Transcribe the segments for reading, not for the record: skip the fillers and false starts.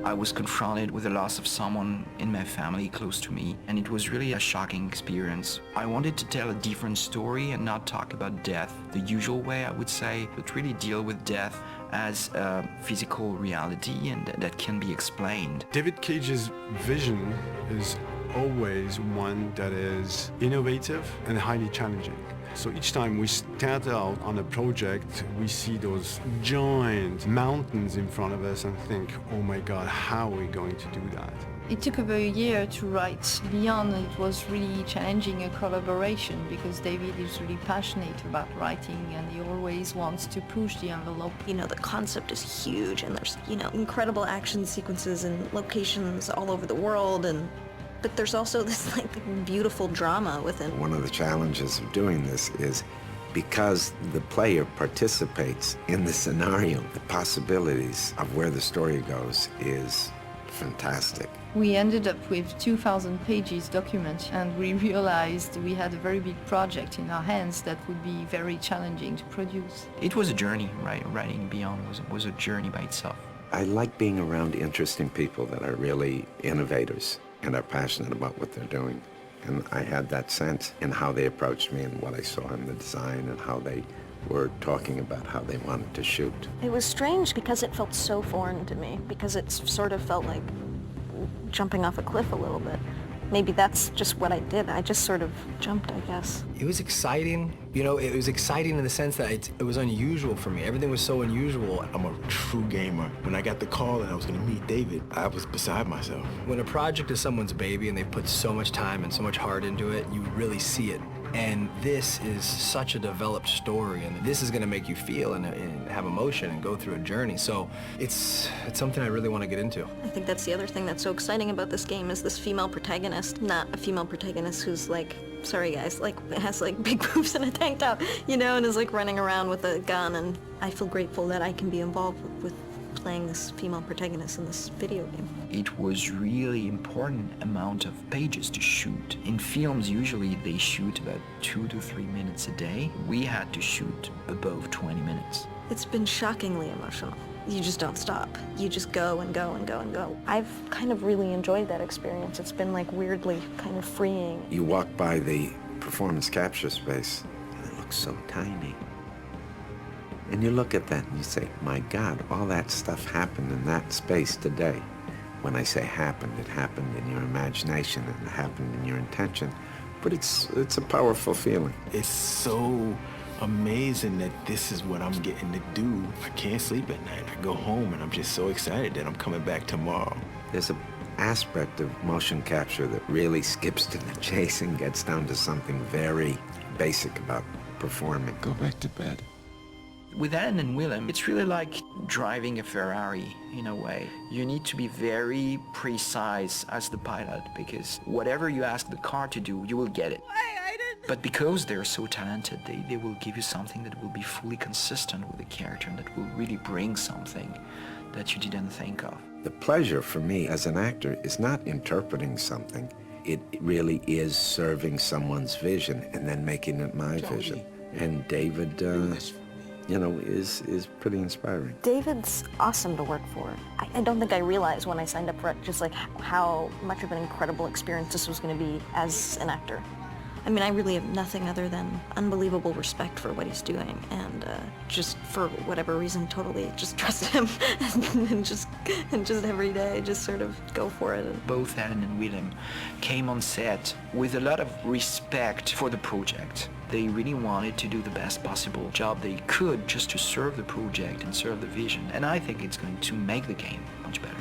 I was confronted with the loss of someone in my family close to me, and it was really a shocking experience. I wanted to tell a different story and not talk about death the usual way, I would say, but really deal with death as a physical reality and that can be explained. David Cage's vision is always one that is innovative and highly challenging. So each time we start out on a project, we see those giant mountains in front of us and think, oh my God, how are we going to do that? It took about a year to write Beyond. It was really challenging a collaboration because David is really passionate about writing and he always wants to push the envelope. You know, the concept is huge and there's, you know, incredible action sequences and locations all over the world, but there's also this like beautiful drama within. One of the challenges of doing this is because the player participates in the scenario, the possibilities of where the story goes is fantastic. We ended up with 2,000 pages document and we realized we had a very big project in our hands that would be very challenging to produce. It was a journey, right? Writing Beyond was a journey by itself. I like being around interesting people that are really innovators and are passionate about what they're doing. And I had that sense in how they approached me and what I saw in the design and how they were talking about how they wanted to shoot. It was strange because it felt so foreign to me, because it sort of felt like jumping off a cliff a little bit. Maybe that's just what I did. I just sort of jumped, I guess. It was exciting. You know, it was exciting in the sense that it was unusual for me. Everything was so unusual. I'm a true gamer. When I got the call and I was going to meet David, I was beside myself. When a project is someone's baby and they put so much time and so much heart into it, you really see it. And this is such a developed story, and this is going to make you feel and have emotion and go through a journey. So it's something I really want to get into. I think that's the other thing that's so exciting about this game is this female protagonist, not a female protagonist who's like, sorry guys, like has like big boobs and a tank top, you know, and is like running around with a gun. And I feel grateful that I can be involved with playing this female protagonist in this video game. It was really important amount of pages to shoot. In films, usually they shoot about 2 to 3 minutes a day. We had to shoot above 20 minutes. It's been shockingly emotional. You just don't stop. You just go and go and go and go. I've kind of really enjoyed that experience. It's been like weirdly kind of freeing. You walk by the performance capture space and it looks so tiny. And you look at that and you say, my God, all that stuff happened in that space today. When I say happened, it happened in your imagination and it happened in your intention. But it's a powerful feeling. It's so amazing that this is what I'm getting to do. I can't sleep at night. I go home and I'm just so excited that I'm coming back tomorrow. There's an aspect of motion capture that really skips to the chase and gets down to something very basic about performing. Go back to bed. With Anne and Willem, it's really like driving a Ferrari in a way. You need to be very precise as the pilot because whatever you ask the car to do, you will get it. But because they're so talented, they will give you something that will be fully consistent with the character and that will really bring something that you didn't think of. The pleasure for me as an actor is not interpreting something. It really is serving someone's vision and then making it my vision. And David, you know, is pretty inspiring. David's awesome to work for. I don't think I realized when I signed up for it just like how much of an incredible experience this was going to be as an actor. I mean, I really have nothing other than unbelievable respect for what he's doing, and just for whatever reason, totally just trust him, and just every day, just sort of go for it. Both Anne and Willem came on set with a lot of respect for the project. They really wanted to do the best possible job they could just to serve the project and serve the vision, and I think it's going to make the game much better.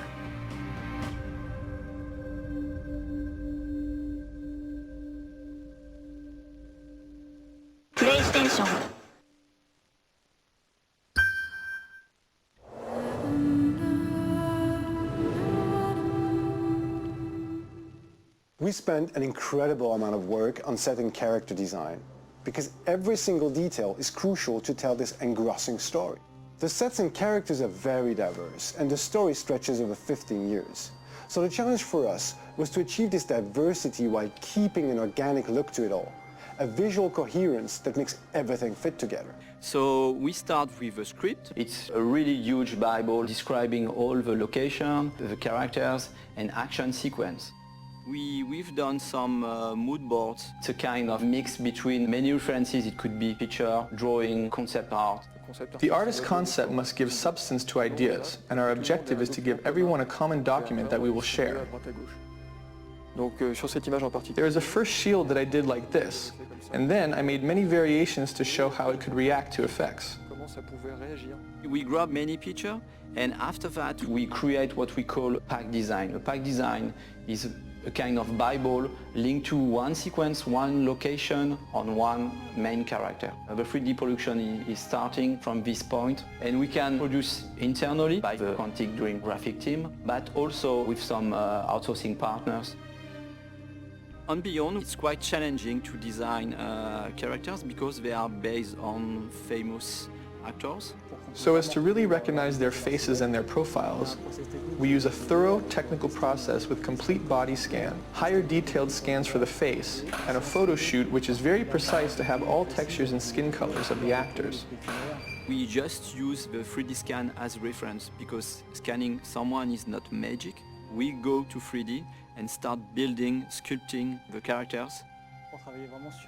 We spent an incredible amount of work on set and character design because every single detail is crucial to tell this engrossing story. The sets and characters are very diverse and the story stretches over 15 years. So the challenge for us was to achieve this diversity while keeping an organic look to it all, a visual coherence that makes everything fit together. So we start with a script. It's a really huge Bible describing all the location, the characters, and action sequence. We've done some mood boards. It's a kind of mix between many references. It could be picture, drawing, concept art. The artist's concept must give substance to ideas, and our objective is to give everyone a common document that we will share. There is a first shield that I did like this, and then I made many variations to show how it could react to effects. We grab many pictures, and after that we create what we call a pack design. A pack design is a kind of Bible linked to one sequence, one location on one main character. The 3D production is starting from this point, and we can produce internally by the Quantic Dream graphic team, but also with some outsourcing partners. On Beyond, it's quite challenging to design characters because they are based on famous actors. So as to really recognize their faces and their profiles, we use a thorough technical process with complete body scan, higher detailed scans for the face, and a photo shoot which is very precise to have all textures and skin colors of the actors. We just use the 3D scan as reference because scanning someone is not magic. We go to 3D and start building, sculpting the characters.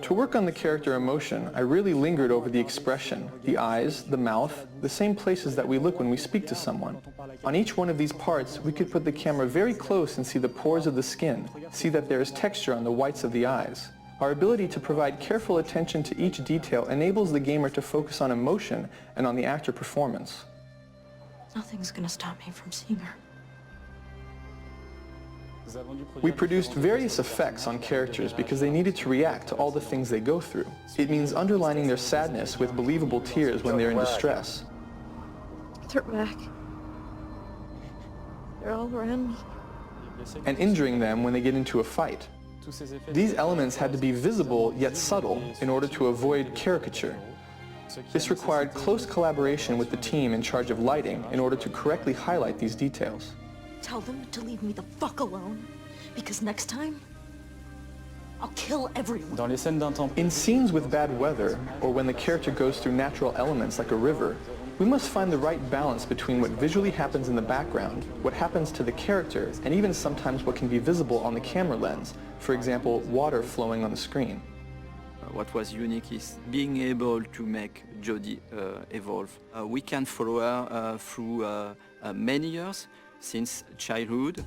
To work on the character emotion, I really lingered over the expression, the eyes, the mouth, the same places that we look when we speak to someone. On each one of these parts, we could put the camera very close and see the pores of the skin, see that there is texture on the whites of the eyes. Our ability to provide careful attention to each detail enables the gamer to focus on emotion and on the actor performance. Nothing's gonna stop me from seeing her. We produced various effects on characters because they needed to react to all the things they go through. It means underlining their sadness with believable tears when they're in distress. They're back. They're all around me. And injuring them when they get into a fight. These elements had to be visible yet subtle in order to avoid caricature. This required close collaboration with the team in charge of lighting in order to correctly highlight these details. Tell them to leave me the fuck alone, because next time, I'll kill everyone. In scenes with bad weather, or when the character goes through natural elements like a river, we must find the right balance between what visually happens in the background, what happens to the character, and even sometimes what can be visible on the camera lens, for example, water flowing on the screen. What was unique is being able to make Jodie evolve. We can follow her through many years, since childhood.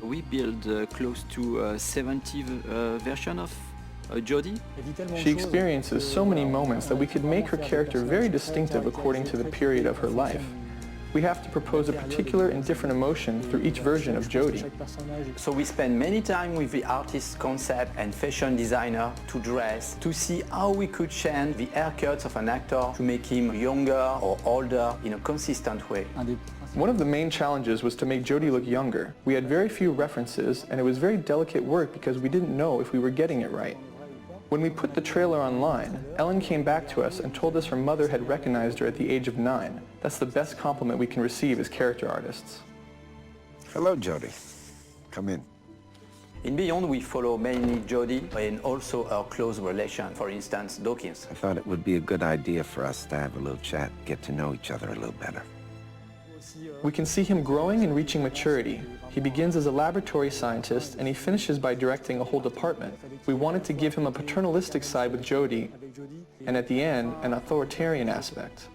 We build close to 70 version of Jodie. She experiences so many moments that we could make her character very distinctive according to the period of her life. We have to propose a particular and different emotion through each version of Jodie. So we spend many time with the artist's concept and fashion designer to dress, to see how we could change the haircuts of an actor to make him younger or older in a consistent way. One of the main challenges was to make Jodie look younger. We had very few references, and it was very delicate work because we didn't know if we were getting it right. When we put the trailer online, Ellen came back to us and told us her mother had recognized her at the age of 9. That's the best compliment we can receive as character artists. Hello, Jodie. Come in. In Beyond, we follow mainly Jodie and also our close relation, for instance, Dawkins. I thought it would be a good idea for us to have a little chat, get to know each other a little better. We can see him growing and reaching maturity. He begins as a laboratory scientist and he finishes by directing a whole department. We wanted to give him a paternalistic side with Jodie, and at the end, an authoritarian aspect.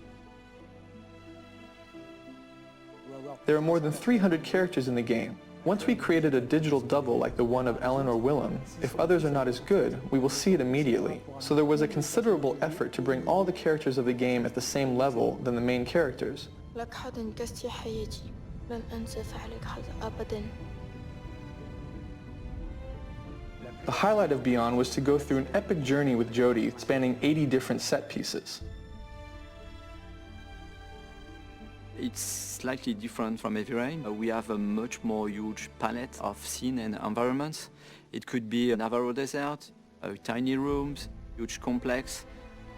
There are more than 300 characters in the game. Once we created a digital double like the one of Ellen or Willem, if others are not as good, we will see it immediately. So there was a considerable effort to bring all the characters of the game at the same level than the main characters. The highlight of Beyond was to go through an epic journey with Jodie, spanning 80 different set pieces. It's slightly different from Heavy Rain. We have a much more huge palette of scene and environments. It could be a Navarro desert, tiny rooms, huge complex.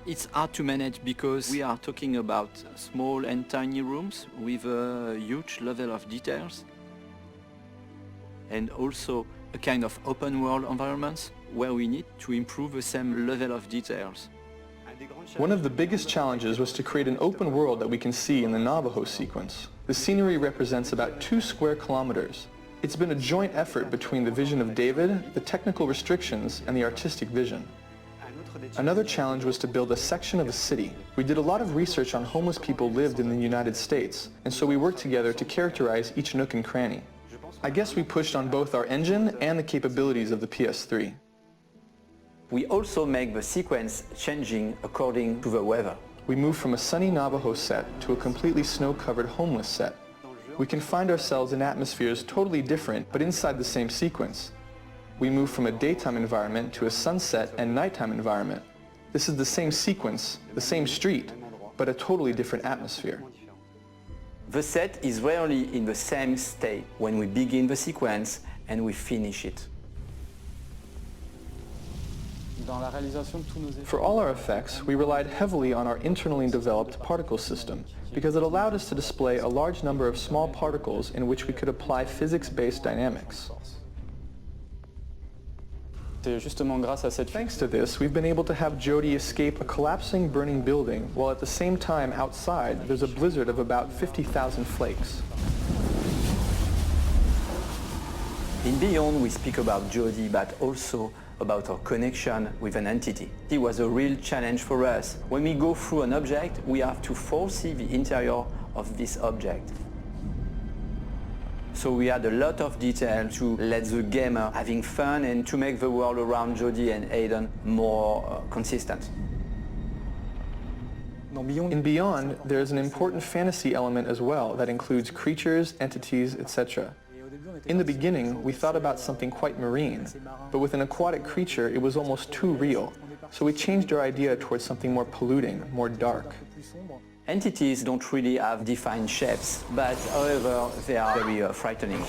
It's hard to manage because we are talking about small and tiny rooms with a huge level of details. and also a kind of open world environments where we need to improve the same level of details. One of the biggest challenges was to create an open world that we can see in the Navajo sequence. The scenery represents about 2 square kilometers. It's been a joint effort between the vision of David, the technical restrictions, and the artistic vision. Another challenge was to build a section of a city. We did a lot of research on homeless people lived in the United States, and so we worked together to characterize each nook and cranny. I guess we pushed on both our engine and the capabilities of the PS3. We also make the sequence changing according to the weather. We moved from a sunny Navajo set to a completely snow-covered homeless set. We can find ourselves in atmospheres totally different, but inside the same sequence. We move from a daytime environment to a sunset and nighttime environment. This is the same sequence, the same street, but a totally different atmosphere. The set is rarely in the same state when we begin the sequence and we finish it. For all our effects, we relied heavily on our internally developed particle system because it allowed us to display a large number of small particles in which we could apply physics-based dynamics. Thanks to this, we've been able to have Jodie escape a collapsing, burning building, while at the same time outside there's a blizzard of about 50,000 flakes. In Beyond, we speak about Jodie, but also about our connection with an entity. It was a real challenge for us. When we go through an object, we have to foresee the interior of this object. So we had a lot of detail to let the gamer having fun and to make the world around Jodie and Aiden more consistent. In Beyond, there is an important fantasy element as well that includes creatures, entities, etc. In the beginning, we thought about something quite marine, but with an aquatic creature, it was almost too real. So we changed our idea towards something more polluting, more dark. Entities don't really have defined shapes, but however, they are very frightening.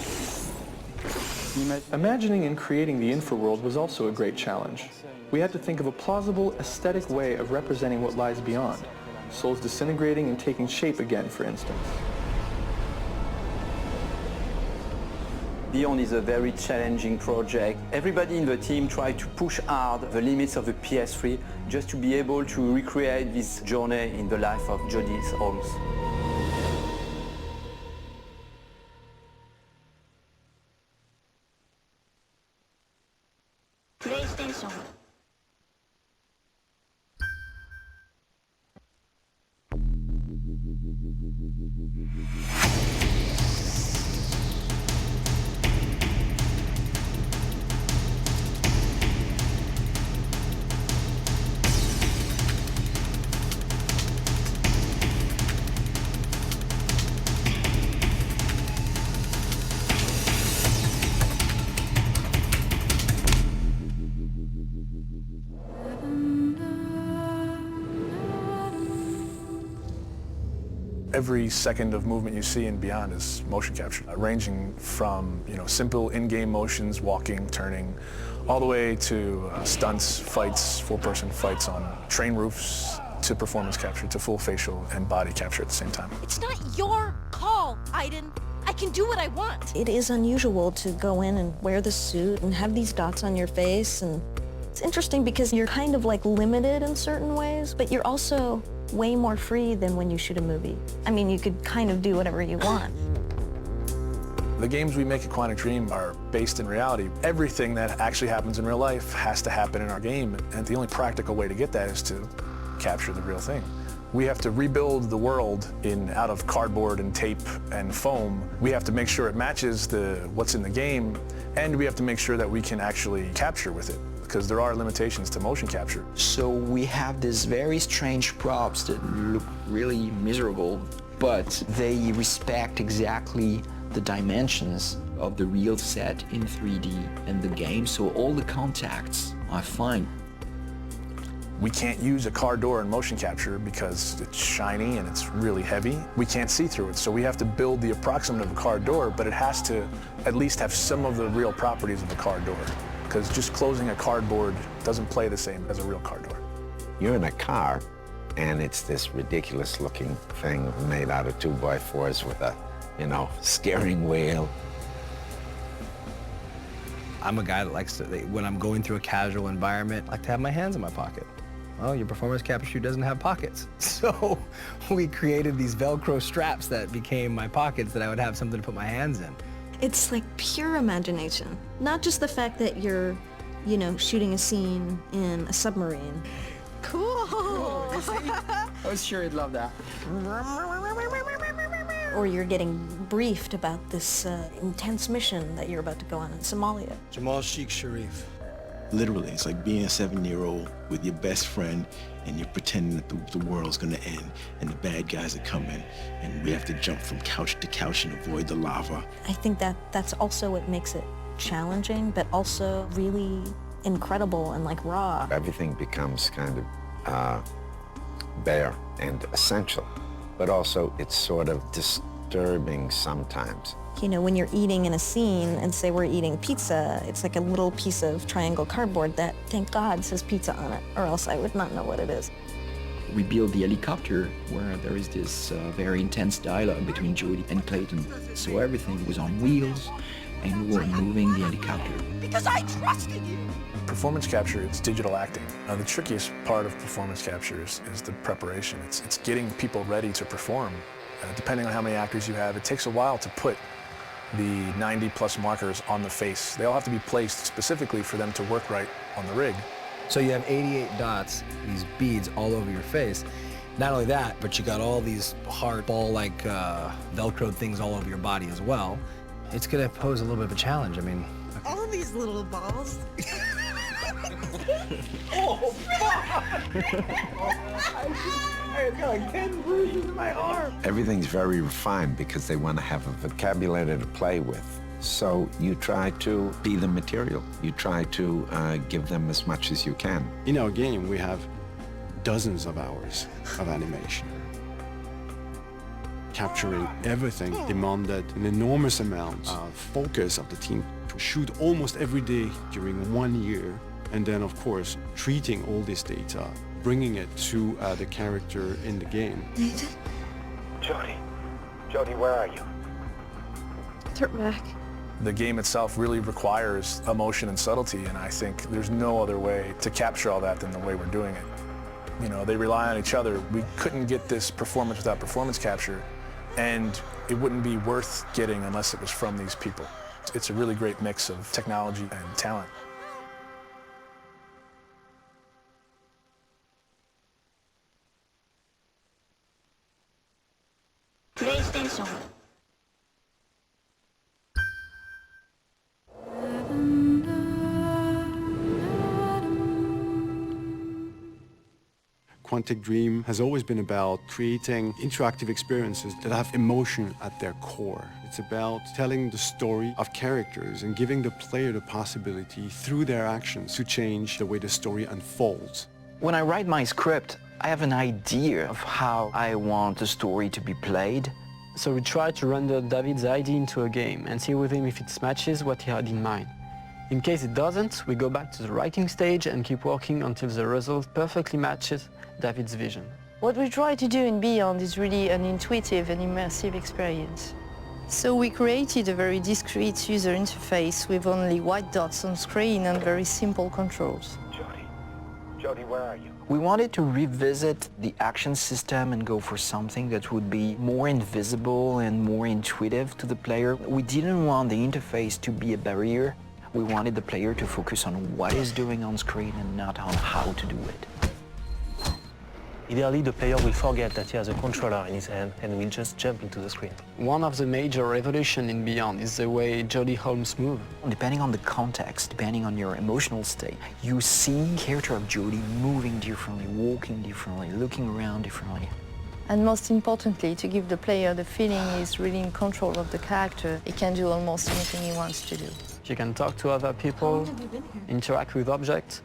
Imagining and creating the infraworld was also a great challenge. We had to think of a plausible, aesthetic way of representing what lies beyond. Souls disintegrating and taking shape again, for instance. Beyond is a very challenging project. Everybody in the team tried to push hard the limits of the PS3 just to be able to recreate this journey in the life of Jodie Holmes. PlayStation. Every second of movement you see in Beyond is motion capture, ranging from simple in-game motions, walking, turning, all the way to stunts, fights, 4-person fights on train roofs, to performance capture, to full facial and body capture at the same time. It's not your call, Aiden. I can do what I want. It is unusual to go in and wear the suit and have these dots on your face, and it's interesting because you're kind of like limited in certain ways, but you're also way more free than when you shoot a movie. I mean, you could kind of do whatever you want. The games we make at Quantic Dream are based in reality. Everything that actually happens in real life has to happen in our game, and the only practical way to get that is to capture the real thing. We have to rebuild the world out of cardboard and tape and foam. We have to make sure it matches what's in the game, and we have to make sure that we can actually capture with it, because there are limitations to motion capture. So we have these very strange props that look really miserable, but they respect exactly the dimensions of the real set in 3D and the game, so all the contacts are fine. We can't use a car door in motion capture because it's shiny and it's really heavy. We can't see through it, so we have to build the approximate of a car door, but it has to at least have some of the real properties of a car door, because just closing a cardboard doesn't play the same as a real car door. You're in a car, and it's this ridiculous-looking thing made out of 2x4s with a, steering wheel. I'm a guy that likes to, when I'm going through a casual environment, I like to have my hands in my pocket. Well, your performance capture shoe doesn't have pockets. So we created these Velcro straps that became my pockets that I would have something to put my hands in. It's like pure imagination. Not just the fact that you're, you know, shooting a scene in a submarine. Cool! I was sure you'd love that. Or you're getting briefed about this intense mission that you're about to go on in Somalia. Jamal Sheikh Sharif. Literally, it's like being a 7-year-old with your best friend and you're pretending that the world's gonna end and the bad guys are coming and we have to jump from couch to couch and avoid the lava. I think that's also what makes it challenging, but also really incredible and like raw. Everything becomes kind of bare and essential, but also it's sort of disturbing sometimes. You know, when you're eating in a scene and say we're eating pizza, it's like a little piece of triangle cardboard that, thank God, says pizza on it, or else I would not know what it is. We built the helicopter where there is this very intense dialogue between Jodie and Clayton. So everything was on wheels and we were moving the helicopter. Because I trusted you! Performance capture, it's digital acting. The trickiest part of performance capture is the preparation. It's getting people ready to perform. Depending on how many actors you have, it takes a while to put the 90-plus markers on the face. They all have to be placed specifically for them to work right on the rig. So you have 88 dots, these beads all over your face. Not only that, but you got all these hard ball-like Velcro things all over your body as well. It's gonna pose a little bit of a challenge. I mean, All these little balls. Oh, fuck! I got like 10 bruises in my arm. Everything's very refined because they want to have a vocabulary to play with. So you try to be the material. You try to give them as much as you can. In our game, we have dozens of hours of animation. Capturing everything demanded an enormous amount of focus of the team to shoot almost every day during 1 year. And then, of course, treating all this data, bringing it to the character in the game. Jodie, where are you? Turn back. The game itself really requires emotion and subtlety, and I think there's no other way to capture all that than the way we're doing it. You know, they rely on each other. We couldn't get this performance without performance capture, and it wouldn't be worth getting unless it was from these people. It's a really great mix of technology and talent. PlayStation. Quantic Dream has always been about creating interactive experiences that have emotion at their core. It's about telling the story of characters and giving the player the possibility through their actions to change the way the story unfolds. When I write my script, I have an idea of how I want the story to be played. So we try to render David's idea into a game and see with him if it matches what he had in mind. In case it doesn't, we go back to the writing stage and keep working until the result perfectly matches David's vision. What we try to do in Beyond is really an intuitive and immersive experience. So we created a very discrete user interface with only white dots on screen and very simple controls. Jodie, where are you? We wanted to revisit the action system and go for something that would be more invisible and more intuitive to the player. We didn't want the interface to be a barrier. We wanted the player to focus on what is doing on screen and not on how to do it. Ideally, the player will forget that he has a controller in his hand and will just jump into the screen. One of the major revolutions in Beyond is the way Jodie Holmes moves. Depending on the context, depending on your emotional state, you see the character of Jodie moving differently, walking differently, looking around differently. And most importantly, to give the player the feeling he's really in control of the character, he can do almost anything he wants to do. She can talk to other people, interact with objects,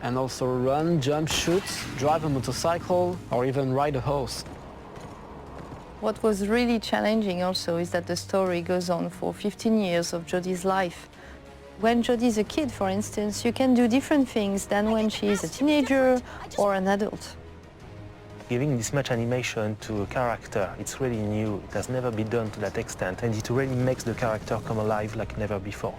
and also run, jump, shoot, drive a motorcycle, or even ride a horse. What was really challenging also is that the story goes on for 15 years of Jodie's life. When Jodie's a kid, for instance, you can do different things than when she's a teenager or an adult. Giving this much animation to a character, it's really new. It has never been done to that extent, and it really makes the character come alive like never before.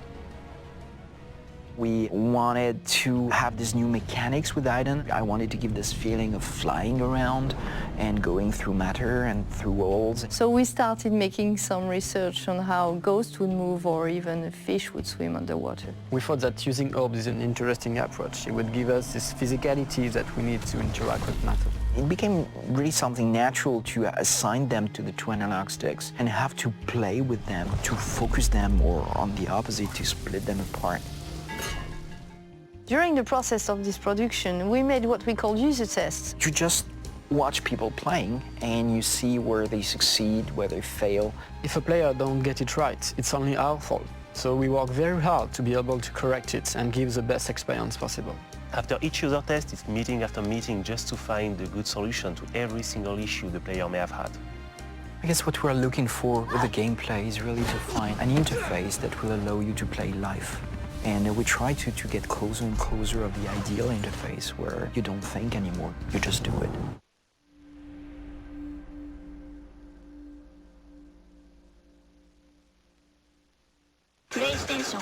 We wanted to have this new mechanics with Aiden. I wanted to give this feeling of flying around and going through matter and through walls. So we started making some research on how ghosts would move or even a fish would swim underwater. We thought that using orbs is an interesting approach. It would give us this physicality that we need to interact with matter. It became really something natural to assign them to the two analog sticks and have to play with them, to focus them, or on the opposite, to split them apart. During the process of this production, we made what we call user tests. You just watch people playing and you see where they succeed, where they fail. If a player don't get it right, it's only our fault. So we work very hard to be able to correct it and give the best experience possible. After each user test, it's meeting after meeting just to find a good solution to every single issue the player may have had. I guess what we're looking for with the gameplay is really to find an interface that will allow you to play live. And we try to get closer and closer of the ideal interface where you don't think anymore, you just do it. PlayStation.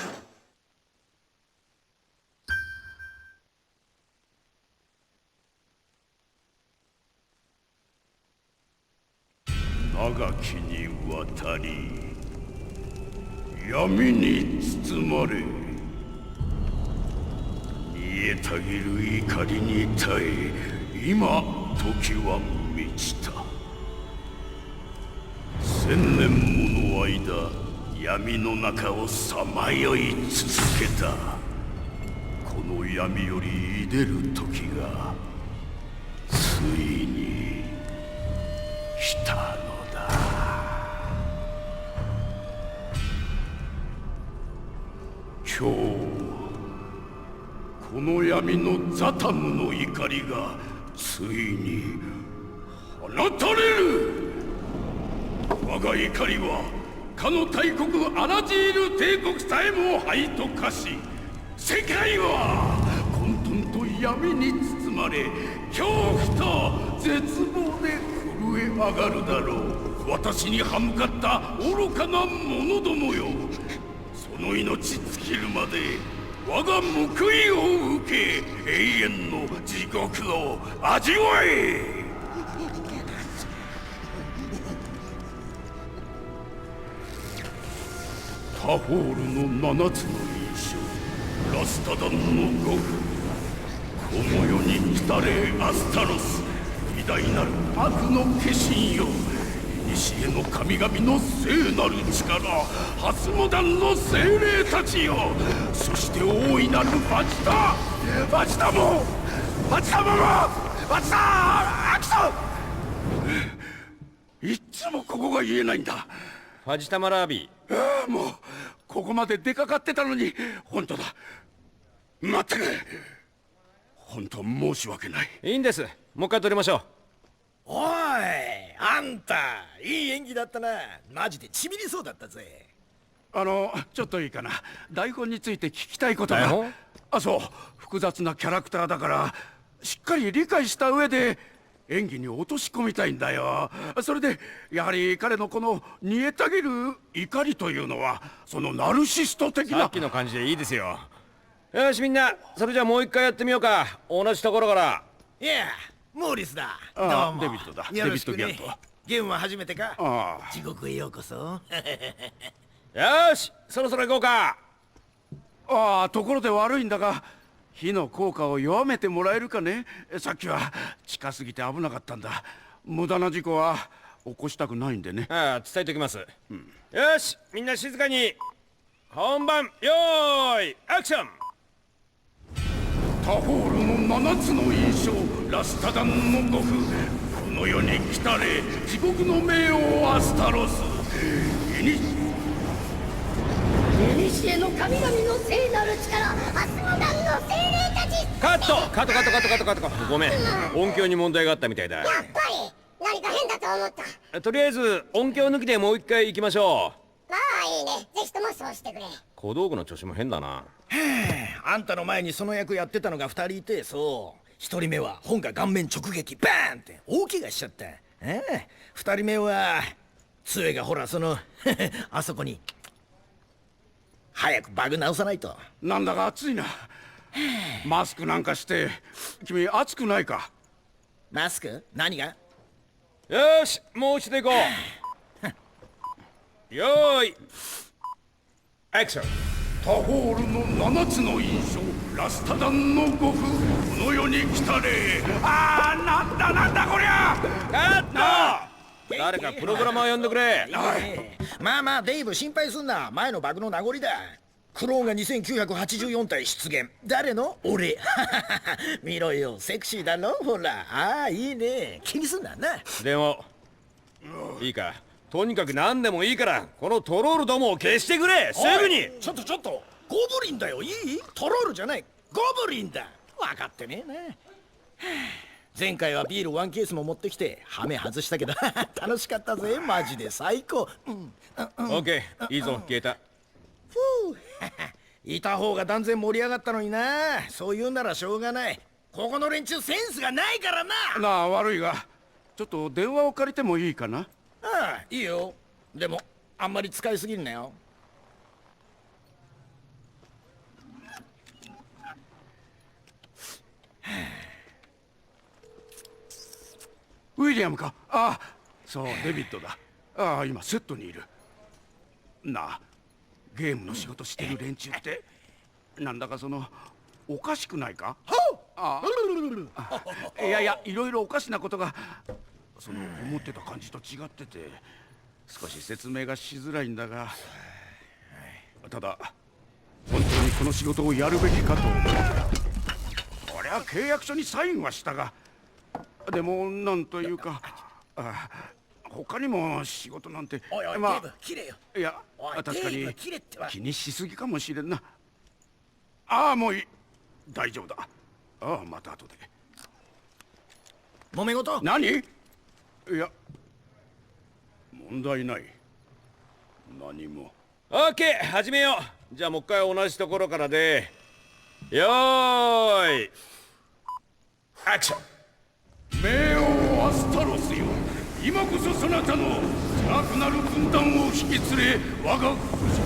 長きにわたり闇に包まれ煮えたぎる怒りに耐え今時は満ちた千年もの間闇の中をさまよい続けたこの闇より出る時がついに来たのだ今日この闇のザタムの怒りがついに放たれる我が怒りはかの大国アラジール帝国さえも灰と化し世界は混沌と闇に包まれ恐怖と絶望で震え上がるだろう私に歯向かった愚かな者どもよその命尽きるまで我が報いを受け永遠の地獄を味わえタホールの7つの印象ラスタダンの5分この世に来たれアスタロス偉大なる悪の化身よ古の神々の聖なる力ハスモダンの精霊たちよそして大いなるバチタバチタもバチタママバチタアクションいっつもここが言えないんだファジタマラービーああもうここまで出かかってたのに本当だ待ってくれ本当申し訳ないいいんですもう一回撮りましょうおいあんたいい演技だったなマジでちびりそうだったぜちょっといいかな台本について聞きたいことがそう複雑なキャラクターだからしっかり理解した上で演技に落とし込みたいんだよそれでやはり彼のこの煮えたぎる怒りというのはそのナルシスト的なさっきの感じでいいですよよしみんなそれじゃあもう一回やってみようか同じところからいやモーリスだあどうもデビッドだよろしくねデビッドギャントゲームは初めてかああ地獄へようこそよしそろそろ行こうかああところで悪いんだが火の効果を弱めてもらえるかねさっきは近すぎて危なかったんだ無駄な事故は起こしたくないんでねああ伝えておきます、よしみんな静かに本番よーいアクションタホールの7つの印象ラスタダンの5符この世に来たれ地獄の冥王アスタロス古の神々の聖なる力アスモダンの精霊たちカットごめん音響に問題があったみたいだやっぱり何か変だと思ったとりあえず音響抜きでもう一回行きましょまあいいねぜひともそうしてくれ小道具の調子も変だなあんたの前にその役やってたのが2人いてそう1人目は本が顔面直撃バーンって大怪我しちゃった2人目は杖がほらそのあそこに早くバグ直さないと。なんだか暑いな。マスクなんかして君暑くないか？マスク？何が？よし、もう一度行こう。よーいアクション。タフォールの7つの印象、ラスタダンの5符、この世に来たれ。あー、なんだこりゃ。カット。誰かプログラマー呼んでくれ。まあまあデイブ、心配すんな。前のバグの名残だ。クローンが2984体出現。誰の？俺。見ろよ、セクシーだろ、ほら。ああ、いいね。気にすんなな。電話いいか、とにかく何でもいいからこのトロールどもを消してくれ。すぐに。ちょっとゴブリンだよ。いい？トロールじゃない、ゴブリンだ。分かってねえな。前回はビール1ケースも持ってきてハメ外したけど楽しかったぜ。マジで最高。オッケー、いいぞ、消えた。ふういた方が断然盛り上がったのにな。そう言うならしょうがない。ここの連中センスがないからな。なあ、悪いがちょっと電話を借りてもいいかな？ああ、いいよ。でもあんまり使いすぎるなよ。ウィリアムか？ああ、そう、デビッドだ。ああ、今セットにいる。なあ、ゲームの仕事してる連中ってなんだかおかしくないか？ああ、いやいろいろおかしなことが思ってた感じと違ってて少し説明がしづらいんだが、ただ本当にこの仕事をやるべきかと思う。俺は契約書にサインはしたが、でもなんというか、他にも仕事なんて。おいおい、まあ、デーブ切れよ。いや、確かに気にしすぎかもしれんな。ああ、もういい、大丈夫だ。ああ、また後で。揉め事？何？いや、問題ない。何も。オッケー、始めよう。じゃあもう一回同じところからで。よーいアクション。冥王アスタロスよ、今こそそなたの邪悪なる軍団を引き連れ我が国じゃ。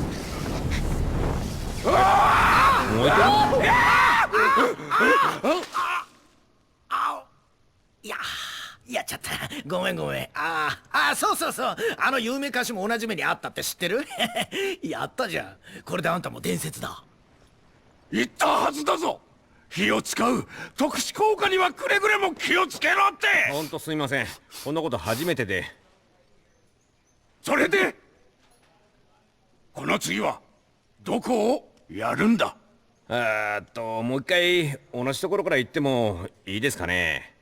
燃えてる？やっちゃった。ごめん。そうあの有名歌手も同じ目にあったって知ってる？やったじゃん。これであんたも伝説だ。言ったはずだぞ。火を使う特殊効果にはくれぐれも気をつけろって。ほんとすみません、こんなこと初めてで。それでこの次はどこをやるんだ？もう一回同じところから行ってもいいですかね？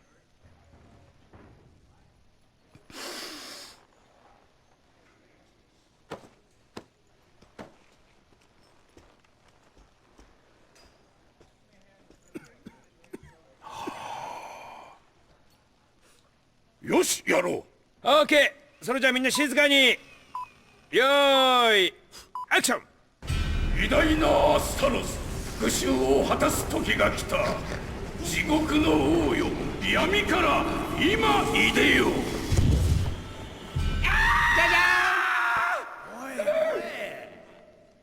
よし、やろう。オーケー、それじゃあみんな静かに。よーいアクション。偉大なアスタロス、復讐を果たす時が来た。地獄の王よ、闇から今いでよ。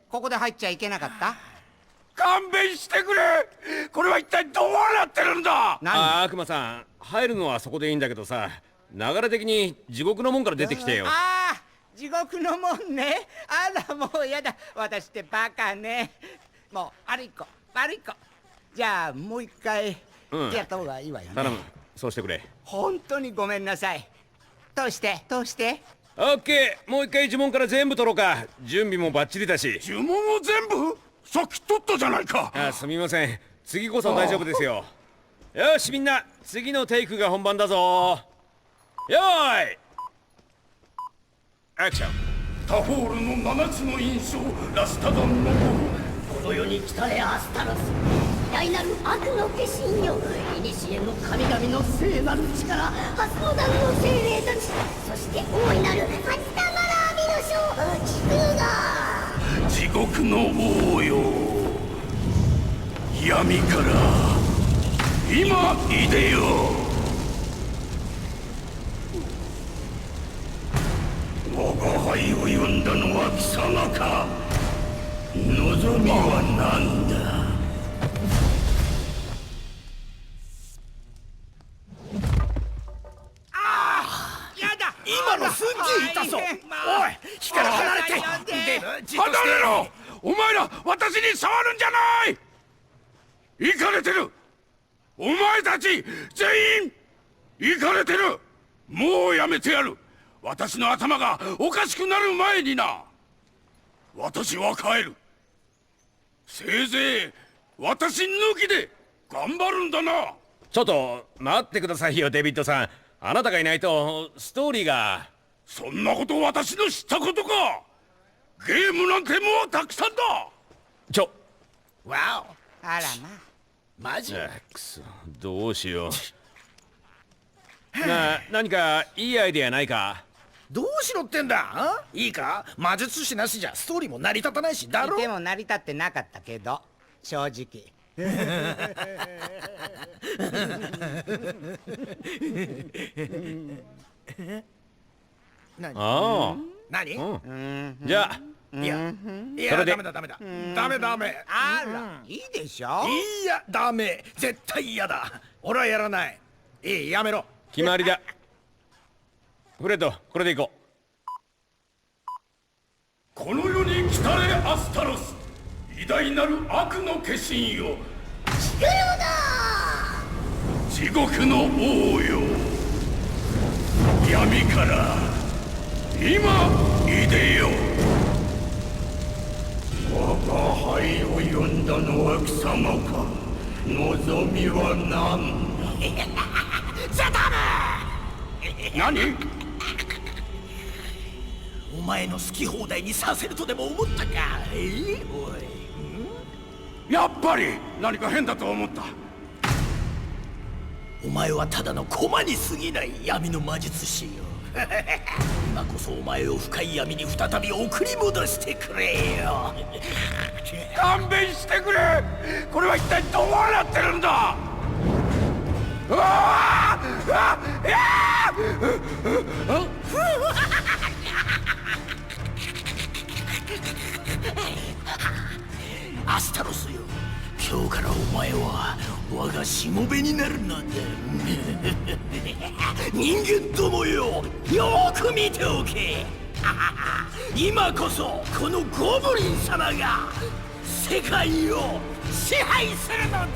ここで入っちゃいけなかった？勘弁してくれ。これは一体どうなってるんだ？悪魔さん、入るのはそこでいいんだけどさ、流れ的に地獄の門から出てきてよ。ああ、地獄の門ね。あら、もうやだ。私ってバカね。もう悪い子。じゃあもう一回やった方がいいわよね。頼む、そうしてくれ。本当にごめんなさい。通して。オッケー、もう一回呪文から全部取ろうか。準備もバッチリだし。呪文を全部？さっき取ったじゃないか。すみません、次こそ大丈夫ですよ。よしみんな、次のテイクが本番だぞ。よーいアクション。タフォールの7つの印象、ラスタダンのこの世に来たれアスタロス、偉大なる悪の化身よ。古の神々の聖なる力、ハスモダンの精霊たち、そして大いなるハチタマラービの将地空が。地獄の王よ、闇から今いでよ。我が輩を呼んだのは貴様か。望みは何だ。今のすっげえ痛そう。おい、火から離れて。デブ、じっとして。離れろ。お前ら私に触るんじゃない。イカれてる。お前たち全員イカれてる。もうやめてやる。私の頭がおかしくなる前にな。私は帰る。せいぜい私抜きで頑張るんだな。ちょっと待ってくださいよ、デビッドさん。あなたがいないとストーリーが。そんなこと私の知ったことか。ゲームなんてもうたくさんだ。わお。あらま。マジ？くそ、どうしよう。何かいいアイデアないか？どうしろってんだ。いいか、魔術師なしじゃストーリーも成り立たないしだろ。でも成り立ってなかったけど、正直。ああ。何？じゃあ。いや、それでダメだダメだ。ダメ。あら、いいでしょ。いや、ダメ。絶対嫌だ。俺はやらない。いい、やめろ。決まりだ。フレッド、これでいこう。この世に来たれアスタロス。偉大なる悪の化身よ。チクロだ。地獄の王よ。闇から今いでよ。我が輩を呼んだのは貴様か。望みは何だ。ザタム。何？お前の好き放題にさせるとでも思ったか。おい。やっぱり何か変だと思った。お前はただの駒に過ぎない闇の魔術師よ。今こそお前を深い闇に再び送り戻してくれよ。勘弁してくれ。これは一体どうなってるんだ。うわアスタロスよ、今日からお前は我がしもべになるのだ。人間どもよ、よーく見ておけ。今こそこのゴブリン様が世界を支配するのだ。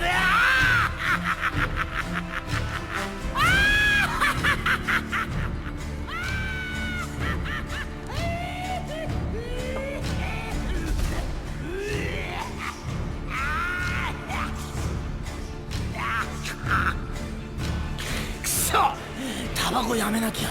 くそ、タバコやめなきゃ。